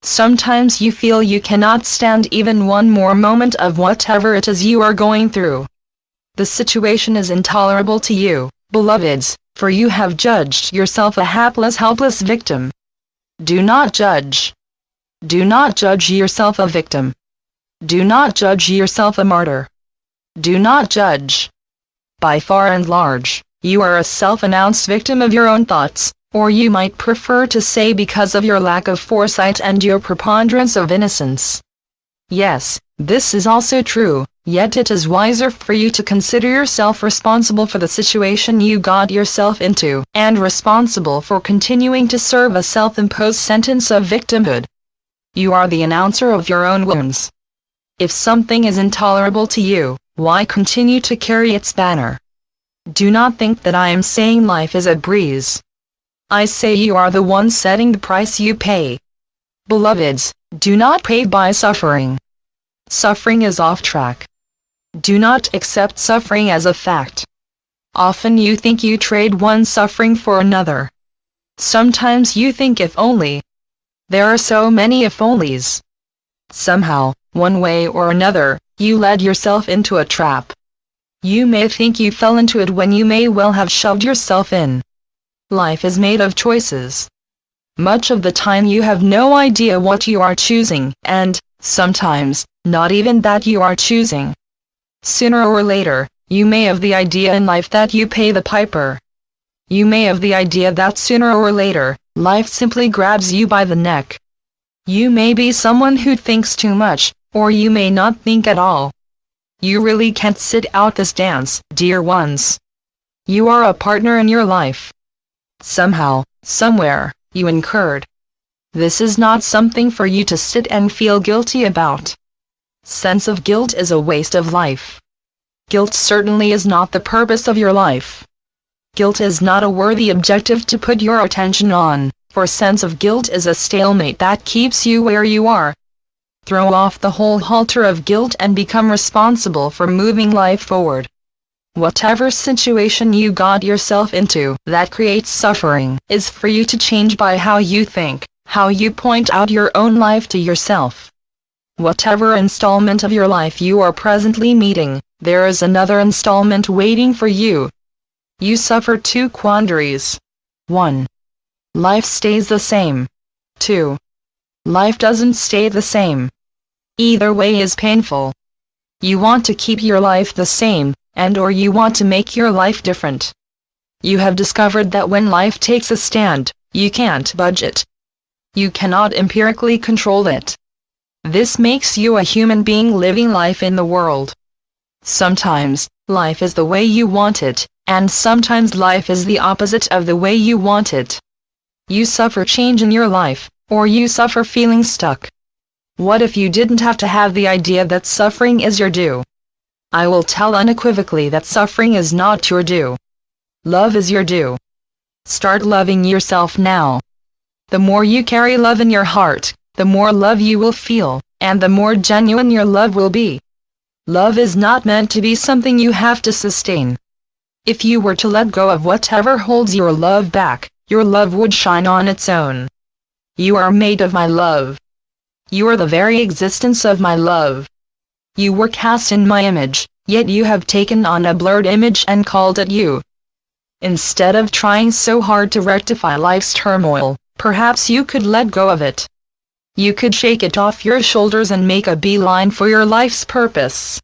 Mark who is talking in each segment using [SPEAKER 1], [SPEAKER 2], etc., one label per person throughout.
[SPEAKER 1] Sometimes you feel you cannot stand even one more moment of whatever it is you are going through. The situation is intolerable to you, beloveds, for you have judged yourself a hapless, helpless victim. Do not judge. Do not judge yourself a victim. Do not judge yourself a martyr. Do not judge. By far and large, you are a self-announced victim of your own thoughts, or you might prefer to say because of your lack of foresight and your preponderance of innocence. Yes, this is also true, yet it is wiser for you to consider yourself responsible for the situation you got yourself into, and responsible for continuing to serve a self-imposed sentence of victimhood. You are the announcer of your own wounds. If something is intolerable to you, why continue to carry its banner? Do not think that I am saying life is a breeze. I say you are the one setting the price you pay. Beloveds, do not pay by suffering. Suffering is off track. Do not accept suffering as a fact. Often you think you trade one suffering for another. Sometimes you think if only. There are so many if onlys. Somehow, one way or another, you led yourself into a trap. You may think you fell into it when you may well have shoved yourself in. Life is made of choices. Much of the time you have no idea what you are choosing, and, sometimes, not even that you are choosing. Sooner or later, you may have the idea in life that you pay the piper. You may have the idea that sooner or later, life simply grabs you by the neck. You may be someone who thinks too much, or you may not think at all. You really can't sit out this dance, dear ones. You are a partner in your life. Somehow, somewhere, you incurred. This is not something for you to sit and feel guilty about. Sense of guilt is a waste of life. Guilt certainly is not the purpose of your life. Guilt is not a worthy objective to put your attention on, for sense of guilt is a stalemate that keeps you where you are. Throw off the whole halter of guilt and become responsible for moving life forward. Whatever situation you got yourself into that creates suffering is for you to change by how you think, how you point out your own life to yourself. Whatever installment of your life you are presently meeting, there is another installment waiting for you. You suffer two quandaries. 1. Life stays the same. 2. Life doesn't stay the same. Either way is painful. You want to keep your life the same, or you want to make your life different. You have discovered that when life takes a stand, you can't budge it. You cannot empirically control it. This makes you a human being living life in the world. Sometimes, life is the way you want it, and sometimes life is the opposite of the way you want it. You suffer change in your life, or you suffer feeling stuck. What if you didn't have to have the idea that suffering is your due? I will tell unequivocally that suffering is not your due. Love is your due. Start loving yourself now. The more you carry love in your heart, the more love you will feel, and the more genuine your love will be. Love is not meant to be something you have to sustain. If you were to let go of whatever holds your love back, your love would shine on its own. You are made of my love. You are the very existence of my love. You were cast in my image, yet you have taken on a blurred image and called it you. Instead of trying so hard to rectify life's turmoil, perhaps you could let go of it. You could shake it off your shoulders and make a beeline for your life's purpose.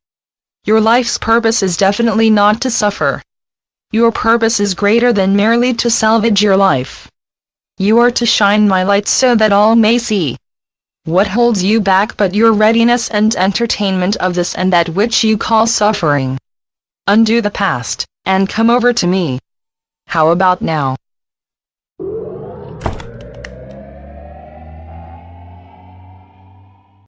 [SPEAKER 1] Your life's purpose is definitely not to suffer. Your purpose is greater than merely to salvage your life. You are to shine my light so that all may see. What holds you back but your readiness and entertainment of this and that which you call suffering? Undo the past, and come over to me. How about now?